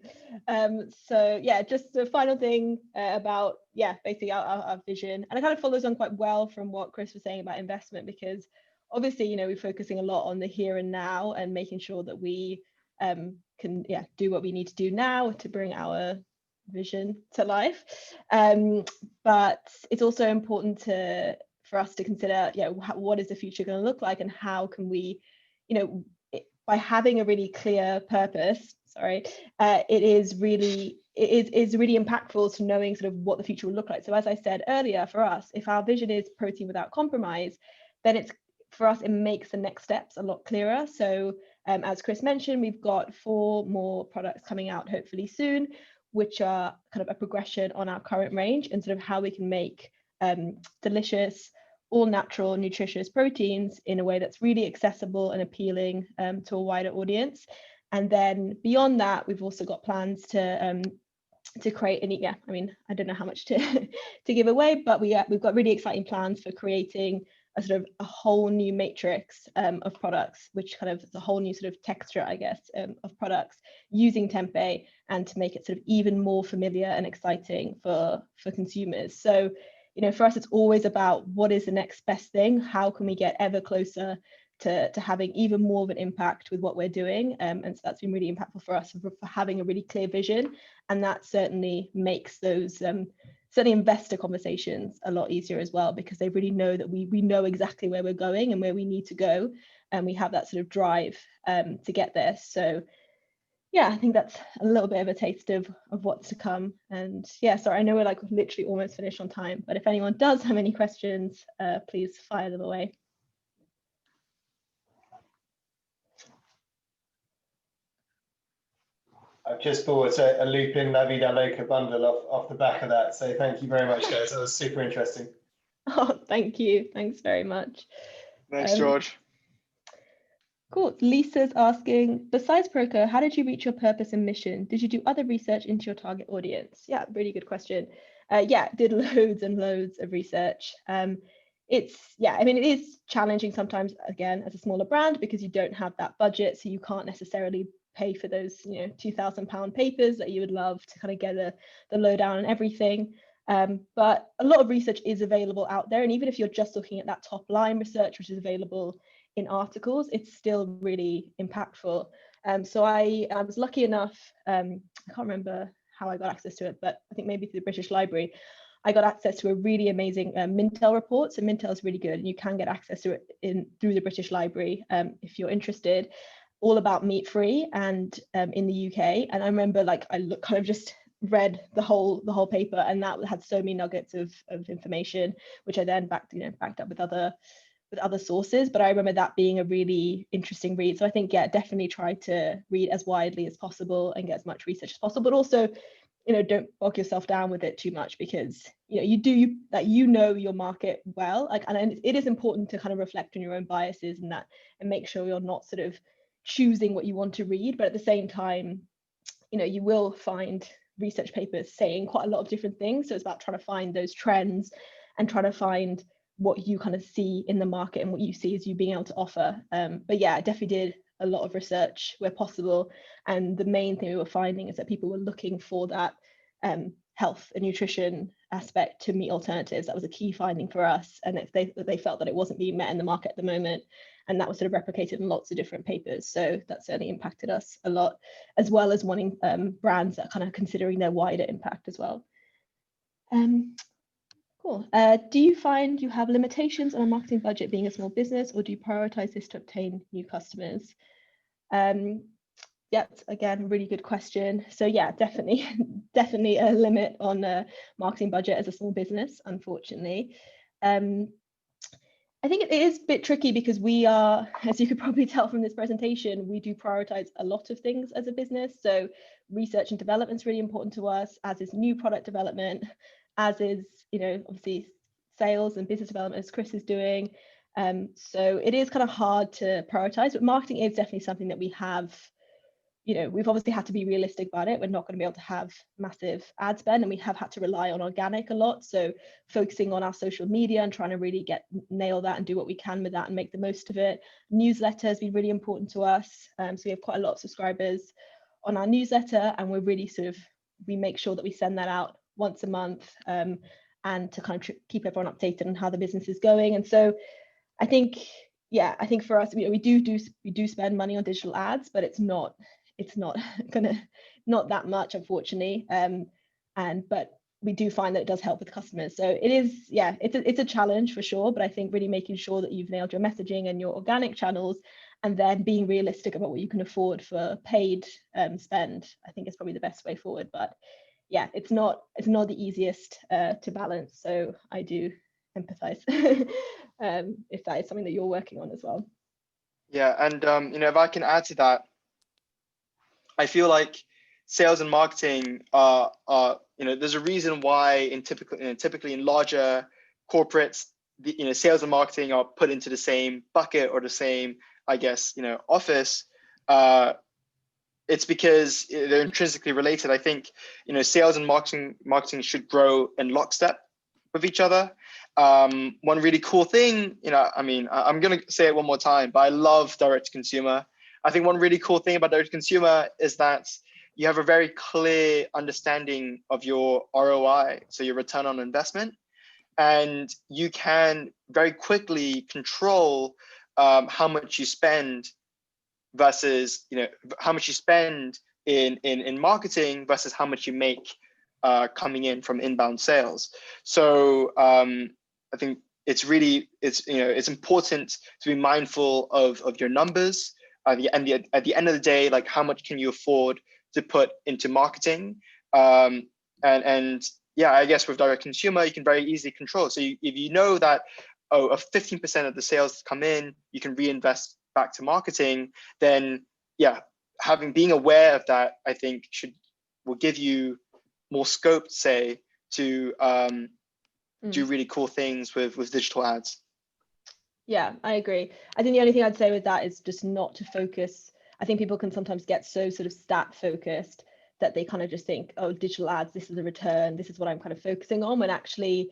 So yeah, just the final thing about basically our vision, and it kind of follows on quite well from what Chris was saying about investment, because obviously we're focusing a lot on the here and now and making sure that we can do what we need to do now to bring our vision to life, but it's also important for us to consider what is the future going to look like, and how can we by having a really clear purpose, it is really impactful to knowing sort of what the future will look like. So as I said earlier, for us, if our vision is protein without compromise, then it makes the next steps a lot clearer. So as Chris mentioned, we've got 4 more products coming out hopefully soon, which are kind of a progression on our current range, and sort of how we can make delicious, all natural, nutritious proteins in a way that's really accessible and appealing to a wider audience. And then beyond that, we've also got plans to to create any, yeah, I mean, I don't know how much to to give away, but we've got really exciting plans for creating a sort of a whole new matrix of products, which kind of is a whole new sort of texture, I guess, of products using tempeh, and to make it sort of even more familiar and exciting for consumers. So, you know, for us, it's always about what is the next best thing? How can we get ever closer to having even more of an impact with what we're doing? And so that's been really impactful for us, for having a really clear vision. And that certainly makes those certainly investor conversations a lot easier as well, because they really know that we know exactly where we're going and where we need to go, and we have that sort of drive to get there. So yeah, I think that's a little bit of a taste of what's to come. And yeah, sorry, I know we're like literally almost finished on time, but if anyone does have any questions, please fire them away. I've just bought a Lupin La Vida Loca bundle off the back of that. So thank you very much, guys. That was super interesting. Oh, thank you. Thanks very much. Thanks, George. Cool. Lisa's asking, besides Proco, how did you reach your purpose and mission? Did you do other research into your target audience? Yeah, really good question. Yeah, did loads and loads of research. Yeah, I mean, it is challenging sometimes, again, as a smaller brand, because you don't have that budget, so you can't necessarily pay for those, you know, £2,000 papers that you would love to kind of get the lowdown and everything. But a lot of research is available out there, and even if you're just looking at that top line research, which is available in articles, it's still really impactful. So I was lucky enough, I can't remember how I got access to it, but I think maybe through the British Library, I got access to a really amazing Mintel report. So Mintel is really good, and you can get access to it through the British Library if you're interested, all about meat free and in the UK. And I remember like I kind of just read the whole paper, and that had so many nuggets of information, which I then backed up with other sources. But I remember that being a really interesting read. So I think, yeah, definitely try to read as widely as possible and get as much research as possible, but also, you know, don't bog yourself down with it too much, because, you know, you know your market well, like, and it is important to kind of reflect on your own biases and that, and make sure you're not sort of choosing what you want to read. But at the same time, you know, you will find research papers saying quite a lot of different things. So it's about trying to find those trends and trying to find what you kind of see in the market and what you see as you being able to offer. But yeah, I definitely did a lot of research where possible. And the main thing we were finding is that people were looking for that health and nutrition aspect to meat alternatives. That was a key finding for us. And if they felt that it wasn't being met in the market at the moment. And that was sort of replicated in lots of different papers. So that certainly impacted us a lot, as well as wanting brands that are kind of considering their wider impact as well. Cool. Do you find you have limitations on a marketing budget being a small business, or do you prioritize this to obtain new customers? Yeah, again, really good question. So yeah, definitely a limit on a marketing budget as a small business, unfortunately. I think it is a bit tricky because we are, as you could probably tell from this presentation, we do prioritize a lot of things as a business. So research and development is really important to us, as is new product development, as is, you know, obviously sales and business development, as Chris is doing. So it is kind of hard to prioritize, but marketing is definitely something that we have. You know, we've obviously had to be realistic about it. We're not going to be able to have massive ad spend, and we have had to rely on organic a lot. So focusing on our social media and trying to really nail that and do what we can with that and make the most of it. Newsletter has been really important to us. So we have quite a lot of subscribers on our newsletter, and we're really we make sure that we send that out once a month, and to kind of keep everyone updated on how the business is going. And so I think, yeah, I think for us, you know, we do spend money on digital ads, but it's not that much, unfortunately. But we do find that it does help with customers. So it is, yeah, it's a challenge for sure. But I think really making sure that you've nailed your messaging and your organic channels, and then being realistic about what you can afford for paid spend, I think is probably the best way forward. But yeah, it's not the easiest to balance. So I do empathize if that is something that you're working on as well. Yeah, and you know, if I can add to that, I feel like sales and marketing are you know, there's a reason why typically in larger corporates, you know, sales and marketing are put into the same bucket or the same, I guess, you know, office. it's because they're intrinsically related. I think, sales and marketing should grow in lockstep with each other. One really cool thing, I'm going to say it one more time, but I love direct to consumer. I think one really cool thing about direct to consumer is that you have a very clear understanding of your ROI, so your return on investment, and you can very quickly control how much you spend versus how much you spend in marketing versus how much you make coming in from inbound sales. So I think it's important to be mindful of your numbers at the end of the day, like how much can you afford to put into marketing, and yeah, I guess with direct consumer you can very easily control. So if you know that of 15% of the sales come in, you can reinvest back to marketing, then yeah, being aware of that, I think will give you more scope, say, to do really cool things with digital ads. Yeah, I agree. I think the only thing I'd say with that is just not to focus. I think people can sometimes get so sort of stat focused that they kind of just think, oh, digital ads, this is a return, this is what I'm kind of focusing on, when actually,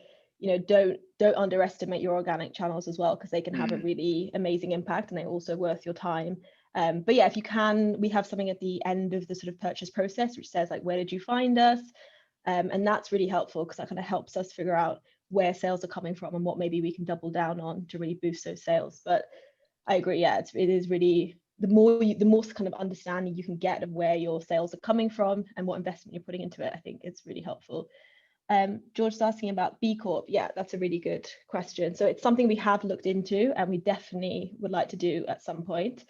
don't underestimate your organic channels as well, because they can have a really amazing impact and they're also worth your time. But yeah, if you can, we have something at the end of the sort of purchase process which says like, where did you find us? And that's really helpful because that kind of helps us figure out where sales are coming from and what maybe we can double down on to really boost those sales. But I agree, yeah, it is really, the more kind of understanding you can get of where your sales are coming from and what investment you're putting into it, I think it's really helpful. George is asking about B Corp. Yeah, that's a really good question. So it's something we have looked into and we definitely would like to do at some point.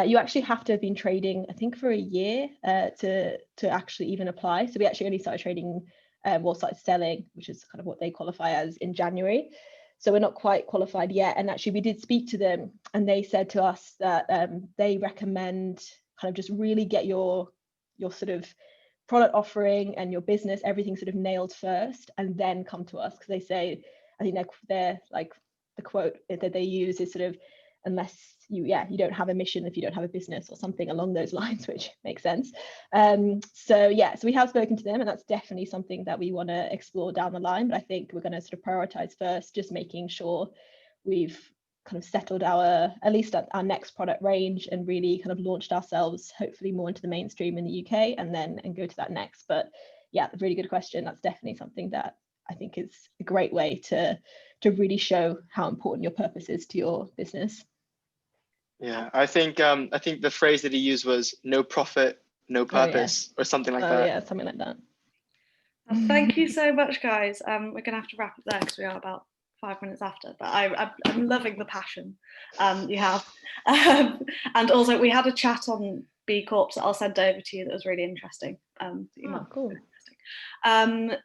You actually have to have been trading, I think, for a year to actually even apply. So we actually only started trading, started selling, which is kind of what they qualify as, in January. So we're not quite qualified yet. And actually we did speak to them and they said to us that they recommend kind of just really get your sort of product offering and your business, everything sort of nailed first and then come to us. Because they say, I think they're like, the quote that they use is sort of, unless you don't have a mission if you don't have a business, or something along those lines, which makes sense. So we have spoken to them and that's definitely something that we want to explore down the line. But I think we're going to sort of prioritize first just making sure we've kind of settled at least our next product range and really kind of launched ourselves hopefully more into the mainstream in the UK and go to that next. But yeah, really good question. That's definitely something that I think is a great way to really show how important your purpose is to your business. Yeah, I think the phrase that he used was no profit, no purpose, or something like that. Yeah, something like that. Thank you so much, guys. We're gonna have to wrap up there because we are about 5 minutes after, but I'm loving the passion you have. And also we had a chat on B Corps that I'll send over to you that was really interesting. Cool.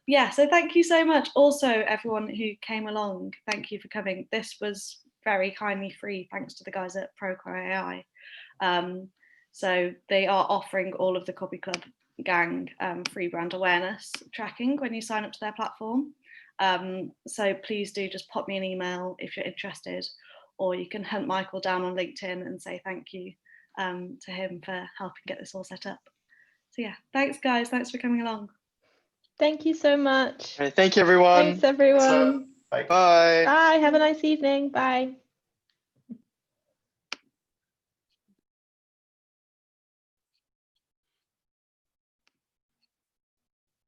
Yeah, so thank you so much. Also, everyone who came along, thank you for coming. This was very kindly free, thanks to the guys at Procore AI. So they are offering all of the Copy Club gang free brand awareness tracking when you sign up to their platform. So please do just pop me an email if you're interested, or you can hunt Michael down on LinkedIn and say thank you to him for helping get this all set up. So yeah, thanks guys, thanks for coming along. Thank you so much. All right, thank you everyone. Thanks everyone. Bye. Bye. Bye, have a nice evening. Bye.